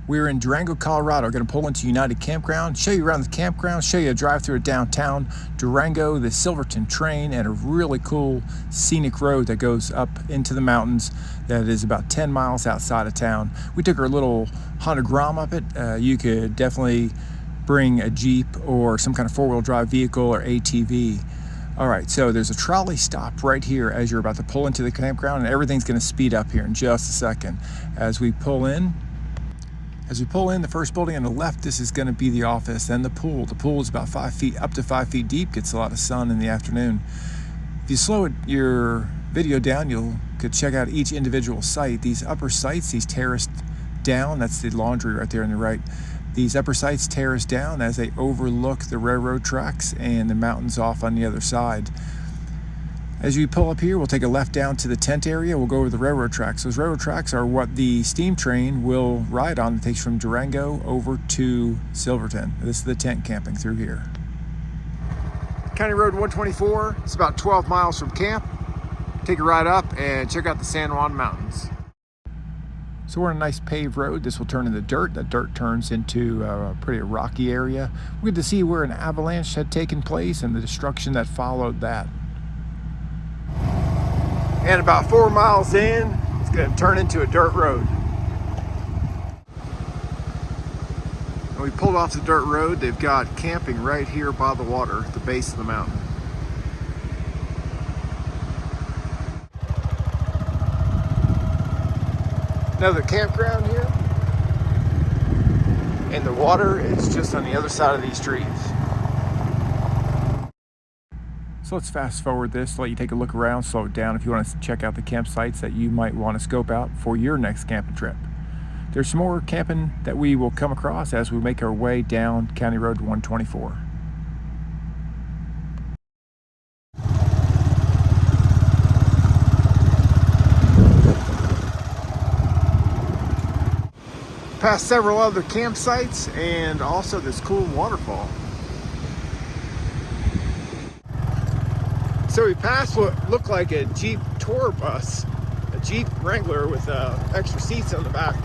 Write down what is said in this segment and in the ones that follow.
We're in Durango, Colorado. We're going to pull into United Campground, show you around the campground, show you a drive through downtown Durango, the Silverton train, and a really cool scenic road that goes up into the mountains that is about 10 miles outside of town. We took our little Honda Grom up it. You could definitely bring a Jeep or some kind of four-wheel drive vehicle or ATV. All right, so there's a trolley stop right here as you're about to pull into the campground, and everything's going to speed up here in just a second. As we pull in, the first building on the left, this is going to be the office, then the pool. The pool is about 5 feet, up to 5 feet deep, gets a lot of sun in the afternoon. If you slow your video down, you could check out each individual site. These upper sites, these terraced down, that's the laundry right there on the right. These upper sites terrace down as they overlook the railroad tracks and the mountains off on the other side. As you pull up here, we'll take a left down to the tent area. We'll go over the railroad tracks. Those railroad tracks are what the steam train will ride on. It takes from Durango over to Silverton. This is the tent camping through here. County Road 124, it's about 12 miles from camp. Take a ride up and check out the San Juan Mountains. So we're on a nice paved road. This will turn into dirt. That dirt turns into a pretty rocky area. We get to see where an avalanche had taken place and the destruction that followed that. And about 4 miles in, it's going to turn into a dirt road. And we pulled off the dirt road. They've got camping right here by the water at the base of the mountain. Another campground here. And the water is just on the other side of these trees. So let's fast forward this, let you take a look around, slow it down if you want to check out the campsites that you might want to scope out for your next camping trip. There's some more camping that we will come across as we make our way down County Road 124. Past several other campsites and also this cool waterfall. So we passed what looked like a Jeep tour bus, a Jeep Wrangler with extra seats on the back.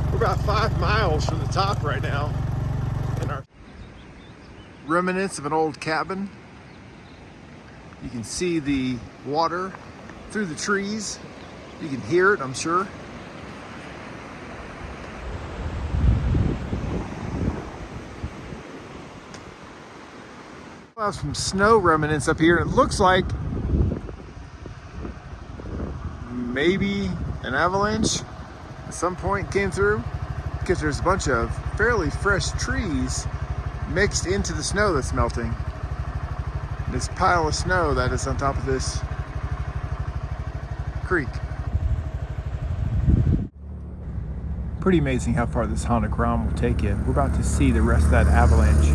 We're about 5 miles from the top right now in our remnants of an old cabin. You can see the water through the trees. You can hear it, I'm sure. We'll have some snow remnants up here. It looks like maybe an avalanche at some point came through, because there's a bunch of fairly fresh trees mixed into the snow that's melting. This pile of snow that is on top of this creek. Pretty amazing how far this Honda Grom will take you. We're about to see the rest of that avalanche.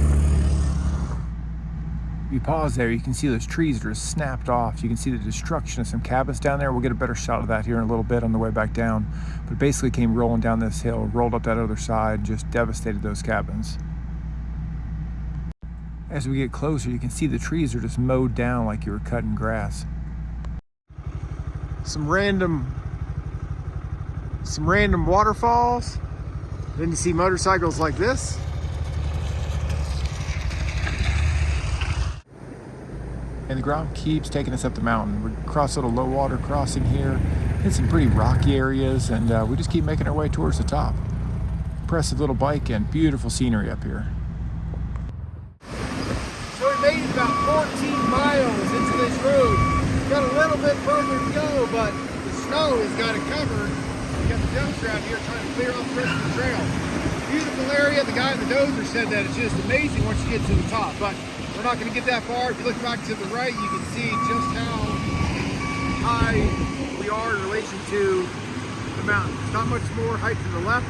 If you pause there, you can see those trees that are snapped off. You can see the destruction of some cabins down there. We'll get a better shot of that here in a little bit on the way back down. But basically came rolling down this hill, rolled up that other side, just devastated those cabins. As we get closer, you can see the trees are just mowed down like you were cutting grass. Some random waterfalls. Then you see motorcycles like this. And the Grom keeps taking us up the mountain. We cross a little low water crossing here. It's some pretty rocky areas, and we just keep making our way towards the top. Impressive little bike and beautiful scenery up here. So we made it about 14 miles into this road. Got a little bit further to go, but the snow has got it covered. We got the dumpster out here trying to clear off the rest of the trail. Beautiful area. The guy in the dozer said that it's just amazing once you get to the top, but we're not going to get that far. If you look back to the right, you can see just how high we are in relation to the mountain. There's not much more height to the left.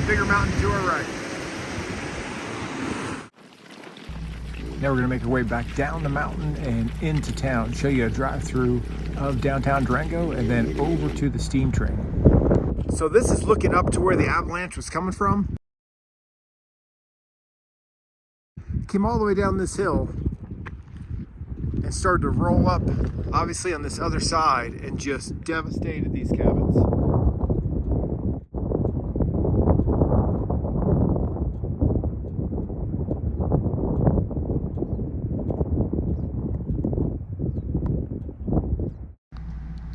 Bigger mountain to our right. Now we're going to make our way back down the mountain and into town. Show you a drive-through of downtown Durango and then over to the steam train. So this is looking up to where the avalanche was coming from. Came all the way down this hill and started to roll up, obviously on this other side, and just devastated these cabins.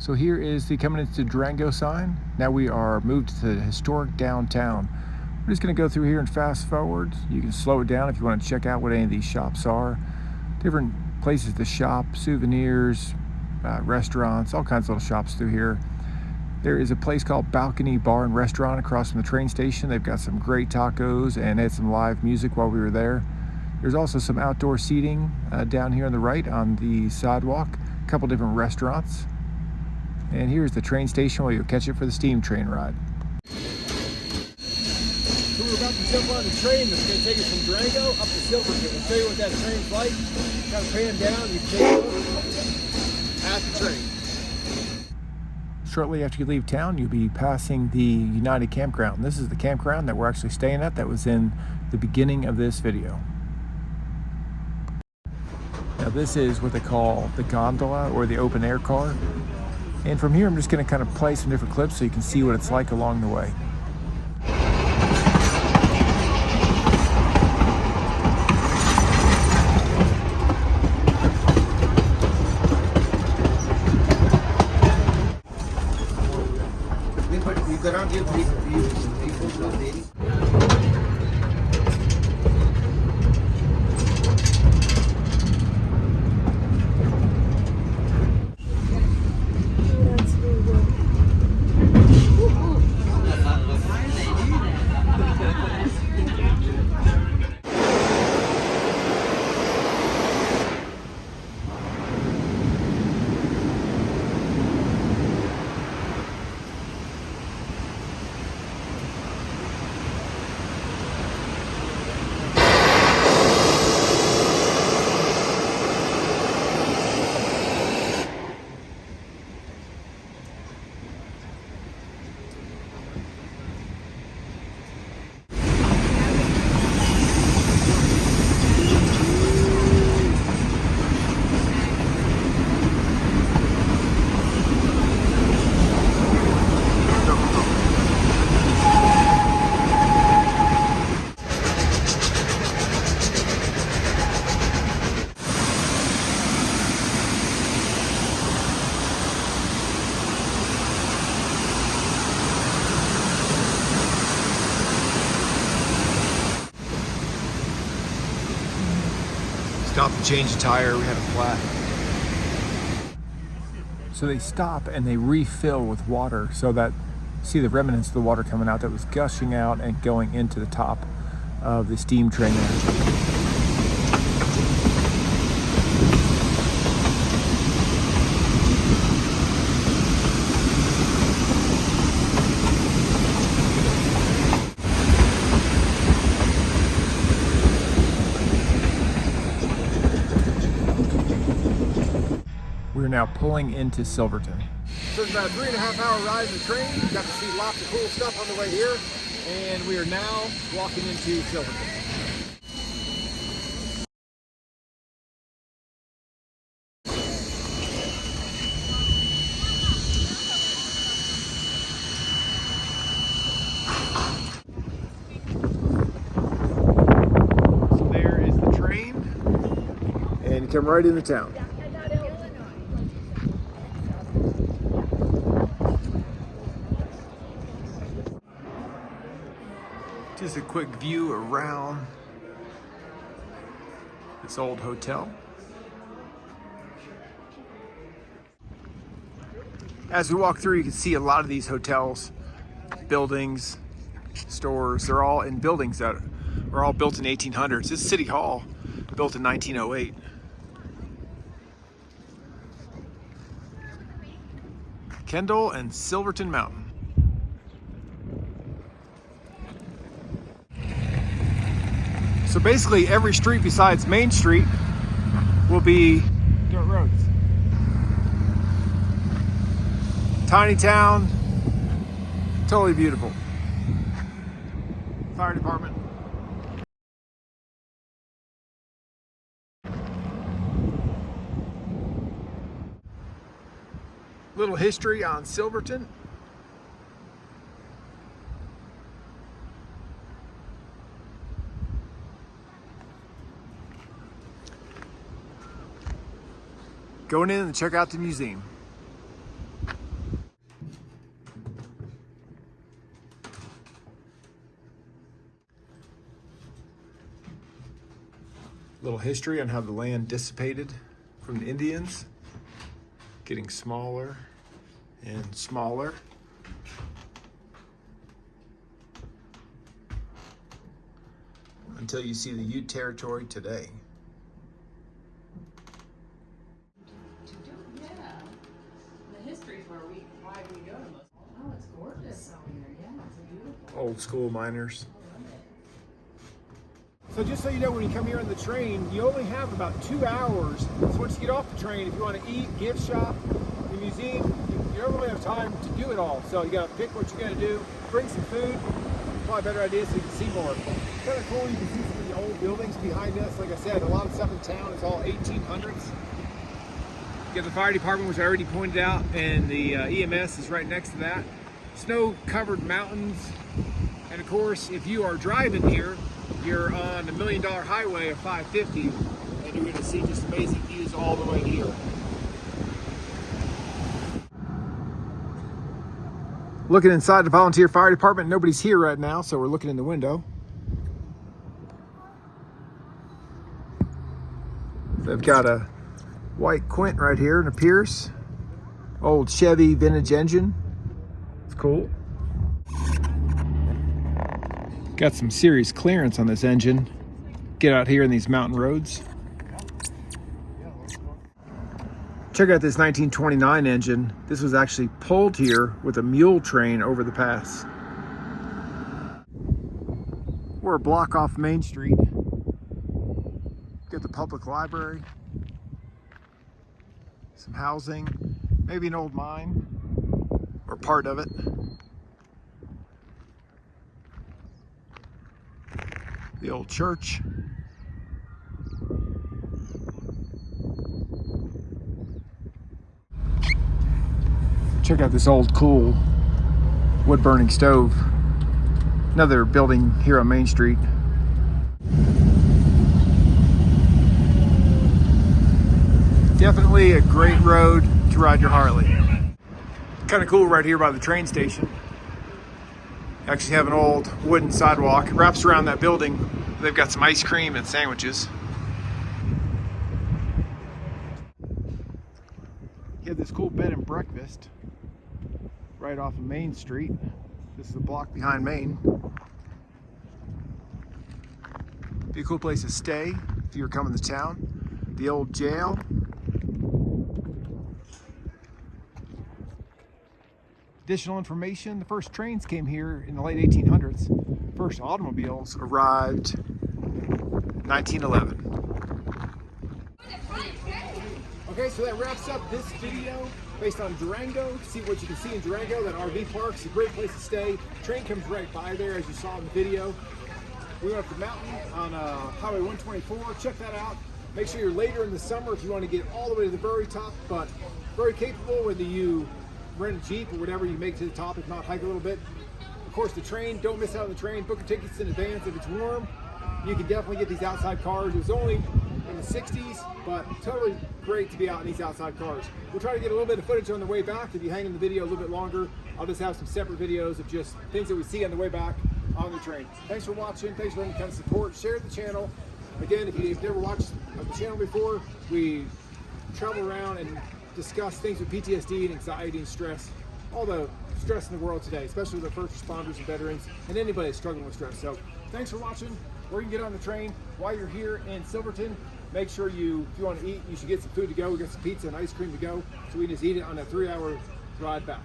So here is the coming into Durango sign. Now we are moved to the historic downtown. We're just going to go through here and fast forward. You can slow it down if you want to check out what any of these shops are. Different places to shop, souvenirs, restaurants, all kinds of little shops through here. There is a place called Balcony Bar and Restaurant across from the train station. They've got some great tacos and had some live music while we were there. There's also some outdoor seating down here on the right on the sidewalk. A couple different restaurants. And here's the train station where you'll catch it for the steam train ride. So we're about to jump on the train that's going to take us from Durango up to Silverton. We'll show you what that train's like. Kind of pan down, you can take a look at the train. Shortly after you leave town, you'll be passing the United Campground. This is the campground that we're actually staying at that was in the beginning of this video. Now this is what they call the gondola or the open air car. And from here I'm just going to kind of play some different clips so you can see what it's like along the way. Stopped to change the tire, we had a flat. So they stop and they refill with water so that, see the remnants of the water coming out that was gushing out and going into the top of the steam train engine. We're now pulling into Silverton. So it's about a 3.5-hour ride in the train. We got to see lots of cool stuff on the way here. And we are now walking into Silverton. So there is the train. And you come right into town. Just a quick view around this old hotel. As we walk through, you can see a lot of these hotels, buildings, stores, they're all in buildings that were all built in 1800s. This City Hall, built in 1908. Kendall and Silverton Mountain. So basically every street besides Main Street will be dirt roads. Tiny town, totally beautiful. Fire department. Little history on Silverton. Going in and check out the museum. Little history on how the land dissipated from the Indians, getting smaller and smaller. Until you see the Ute territory today. Yeah, the history is why we go to most. Oh, it's gorgeous out here. Yeah, it's beautiful. Old school miners. So just so you know, when you come here on the train, you only have about 2 hours. So once you get off the train, if you want to eat, gift shop, the museum, you don't really have time to do it all. So you got to pick what you're going to do, bring some food, probably a better idea so you can see more. Kind of cool, you can see some of the old buildings behind us. Like I said, a lot of stuff in town is all 1800s. You got the fire department, which I already pointed out, and the EMS is right next to that. Snow-covered mountains. And of course, if you are driving here, you're on the $1 Million Highway of 550, and you're going to see just amazing views all the way here. Looking inside the volunteer fire department, nobody's here right now, so we're looking in the window. They've got a white Quint right here and a Pierce. Old Chevy vintage engine. It's cool. Got some serious clearance on this engine. Get out here in these mountain roads. Check out this 1929 engine. This was actually pulled here with a mule train over the pass. We're a block off Main Street. Got the public library. Some housing, maybe an old mine, or part of it. The old church. Check out this old cool wood burning stove. Another building here on Main Street. Definitely a great road to ride your Harley. Kind of cool right here by the train station. Actually have an old wooden sidewalk. It wraps around that building. They've got some ice cream and sandwiches. You have this cool bed and breakfast right off of Main Street. This is a block behind Main. Be a cool place to stay if you're coming to town. The old jail. Additional information, the first trains came here in the late 1800s. First automobiles arrived 1911. Okay, so that wraps up this video based on Durango. See what you can see in Durango. That RV park's a great place to stay. Train comes right by there, as you saw in the video. We went up the mountain on Highway 124. Check that out. Make sure you're later in the summer if you want to get all the way to the very top, but very capable whether you rent a Jeep or whatever, you make it to the top, if not hike a little bit. Of course, the train, don't miss out on the train. Book your tickets in advance. If it's warm, you can definitely get these outside cars. It was only in the 60s, but totally great to be out in these outside cars. We'll try to get a little bit of footage on the way back. If you hang in the video a little bit longer, I'll just have some separate videos of just things that we see on the way back on the train. Thanks for watching. Thanks for any kind of support. Share the channel. Again, if you've never watched the channel before, we travel around and discuss things with PTSD and anxiety and stress, all the stress in the world today, especially the first responders and veterans and anybody that's struggling with stress. So thanks for watching. Or you can get on the train while you're here in Silverton. Make sure if you want to eat, you should get some food to go. We got some pizza and ice cream to go, so we can just eat it on a 3-hour ride back.